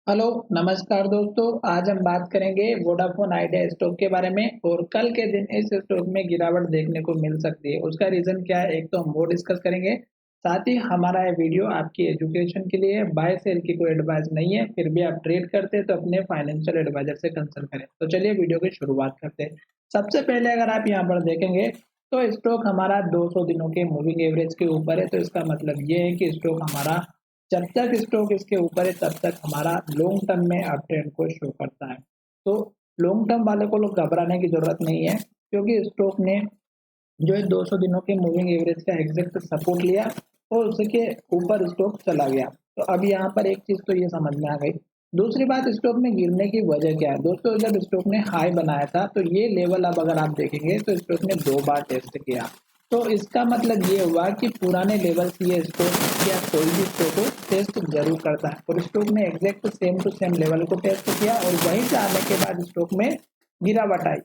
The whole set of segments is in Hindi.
हेलो, नमस्कार दोस्तों। आज हम बात करेंगे वोडाफोन आइडिया स्टॉक के बारे में और कल के दिन इस स्टॉक में गिरावट देखने को मिल सकती है। उसका रीज़न क्या है, एक तो हम वो डिस्कस करेंगे। साथ ही हमारा ये वीडियो आपकी एजुकेशन के लिए है, बाय सेल की कोई एडवाइस नहीं है। फिर भी आप ट्रेड करते हैं तो अपने फाइनेंशियल एडवाइजर से कंसल्ट करें। तो चलिए वीडियो की शुरुआत करते हैं। सबसे पहले अगर आप यहाँ पर देखेंगे तो स्टॉक हमारा 200 दिनों के मूविंग एवरेज के ऊपर है। तो इसका मतलब ये है कि स्टॉक हमारा जब तक स्टॉक इसके ऊपर है तब तक हमारा लॉन्ग टर्म में अप ट्रेंड को शो करता है। तो लॉन्ग टर्म वाले को लोग घबराने की जरूरत नहीं है, क्योंकि स्टॉक ने जो है 200 दिनों के मूविंग एवरेज का एग्जैक्ट सपोर्ट लिया और उसके ऊपर स्टॉक चला गया। तो अब यहाँ पर एक चीज तो ये समझ में आ गई। दूसरी बात, स्टॉक में गिरने की वजह क्या है दोस्तों? जब स्टॉक ने हाई बनाया था तो ये लेवल अब अगर आप देखेंगे तो स्टॉक ने 2 बार टेस्ट किया। तो इसका मतलब ये हुआ कि पुराने लेवल की ये स्टॉक या कोई भी स्टॉक को टेस्ट जरूर करता है, और स्टॉक ने exact same to same level को टेस्ट किया और वहीं से आने के बाद स्टॉक में गिरावट आई।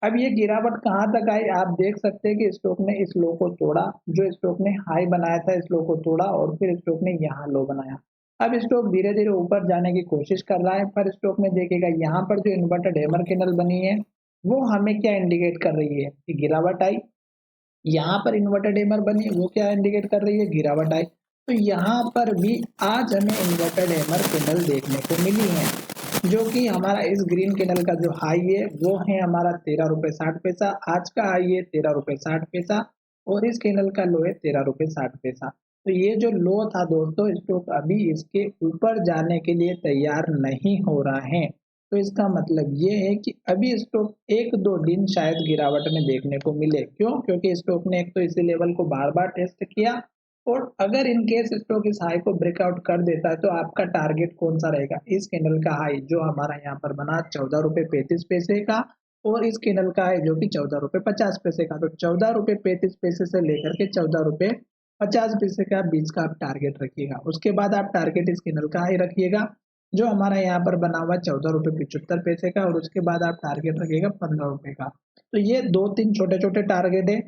अब ये गिरावट कहाँ तक आई, आप देख सकते हैं कि स्टॉक ने इस लो को तोड़ा। जो स्टॉक ने हाई बनाया था इस लो को तोड़ा और फिर स्टॉक ने यहाँ लो बनाया। अब स्टॉक धीरे धीरे ऊपर जाने की कोशिश कर रहा है, पर स्टॉक में देखिएगा यहाँ पर जो इन्वर्टेड हैमर कैंडल बनी है वो हमें क्या इंडिकेट कर रही है कि गिरावट आई। यहाँ पर इन्वर्टेड हैमर बनी वो क्या इंडिकेट कर रही है, गिरावट आई। तो यहाँ पर भी आज हमें इन्वर्टेड हैमर कैंडल देखने को मिली है, जो कि हमारा इस ग्रीन कैंडल का जो हाई है वो है हमारा 13 रुपए 60 पैसा। आज का हाई है 13 रुपए 60 पैसा और इस कैंडल का लो है 13 रुपए 60 पैसा। तो ये जो लो था दोस्तों, स्टॉक अभी इसके ऊपर जाने के लिए तैयार नहीं हो रहा है। तो इसका मतलब ये है कि अभी स्टॉक 1-2 दिन शायद गिरावट में देखने को मिले। क्यों? क्योंकि स्टॉक ने एक तो इसी लेवल को बार बार टेस्ट किया, और अगर इन केस स्टॉक इस हाई को ब्रेकआउट कर देता है तो आपका टारगेट कौन सा रहेगा? इस कैंडल का हाई जो हमारा यहाँ पर बना 14 रुपए 35 पैसे का, और इस कैंडल का हाई जो कि 14 रुपए 50 पैसे का। तो 14 रुपए 35 पैसे से लेकर के 14 रुपए 50 पैसे का बीच का आप टारगेट रखिएगा। उसके बाद आप टारगेट इस कैंडल का हाई रखिएगा जो हमारा यहाँ पर बना हुआ 14 रुपए 75 पैसे का, और उसके बाद आप टारगेट रखिएगा 15 रुपए का। तो ये 2-3 छोटे छोटे टारगेट है,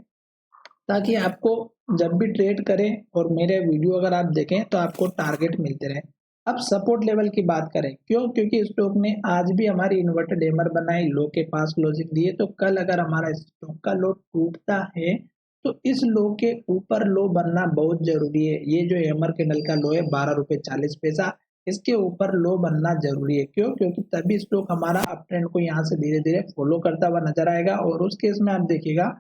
ताकि आपको जब भी ट्रेड करें और मेरे वीडियो अगर आप देखें तो आपको टारगेट मिलते रहे। अब सपोर्ट लेवल की बात करें, क्यों? क्योंकि स्टॉक ने आज भी हमारी इन्वर्टेड हैमर बनाई, लो के पास क्लोजिंग दिए। तो कल अगर हमारा स्टॉक का लो टूटता है तो इस लो के ऊपर लो बनना बहुत जरूरी है। ये जो हैमर कैंडल का लो है 12 रुपए 40 पैसा, इसके ऊपर लो बनना जरूरी है। क्यों? क्योंकि तभी स्टॉक हमारा अप ट्रेंड को यहाँ से धीरे धीरे फॉलो करता हुआ नजर आएगा। और उस केस में आप देखिएगा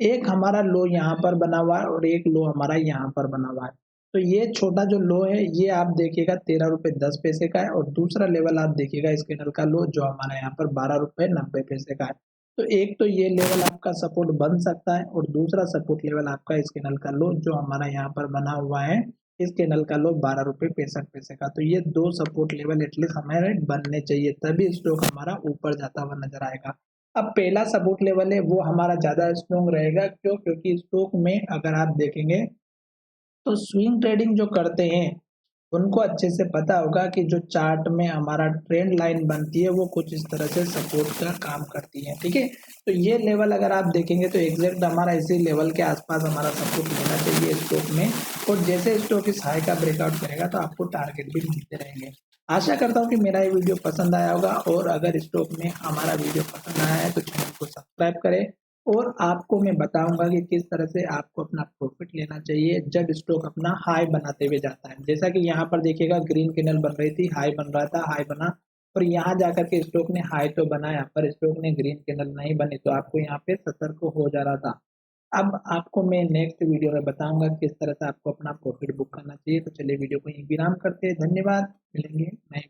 एक हमारा लो यहाँ पर बना हुआ है और एक लो हमारा यहाँ पर बना हुआ है। तो ये छोटा जो लो है ये आप देखिएगा 13 रुपए 10 पैसे का है, और दूसरा लेवल आप देखिएगा इस कैंडल का लो जो हमारा यहाँ पर 12 रुपए 90 पैसे का है। तो एक तो ये लेवल आपका सपोर्ट बन सकता है, और दूसरा सपोर्ट लेवल आपका इस कैंडल का लो जो हमारा यहाँ पर बना हुआ है, इस कैंडल का लो 12 रुपए 65 पैसे का। तो ये दो सपोर्ट लेवल एटलीस्ट हमारे बनने चाहिए, तभी स्टॉक हमारा ऊपर जाता हुआ नजर आएगा। अब पहला सपोर्ट लेवल है वो हमारा ज़्यादा स्ट्रॉन्ग रहेगा। क्यों? क्योंकि स्टॉक में अगर आप देखेंगे तो स्विंग ट्रेडिंग जो करते हैं उनको अच्छे से पता होगा कि जो चार्ट में हमारा ट्रेंड लाइन बनती है वो कुछ इस तरह से सपोर्ट का काम करती है। ठीक है, तो ये लेवल अगर आप देखेंगे तो एग्जैक्ट हमारा इसी लेवल के आसपास हमारा सपोर्ट लेना चाहिए स्टॉक में। और जैसे स्टॉक इस हाई का ब्रेकआउट करेगा तो आपको टारगेट भी मिलते रहेंगे। आशा करता हूँ कि मेरा ये वीडियो पसंद आया होगा, और अगर स्टॉक में हमारा वीडियो पसंद आया है तो चैनल को सब्सक्राइब करें। और आपको मैं बताऊंगा कि किस तरह से आपको अपना प्रॉफिट लेना चाहिए जब स्टॉक अपना हाई बनाते हुए जाता है। जैसा कि यहाँ पर देखिएगा ग्रीन कैंडल बन रही थी, हाई बन रहा था, हाई बना, और यहाँ जाकर के स्टॉक ने हाई तो बनाया पर स्टॉक ने ग्रीन कैंडल नहीं बनी, तो आपको यहाँ पे सतर्क हो जा रहा था। अब आपको मैं नेक्स्ट वीडियो में बताऊंगा किस तरह से आपको अपना प्रॉफिट बुक करना चाहिए। तो चलिए वीडियो को यहीं विराम करते हैं। धन्यवाद, मिलेंगे नए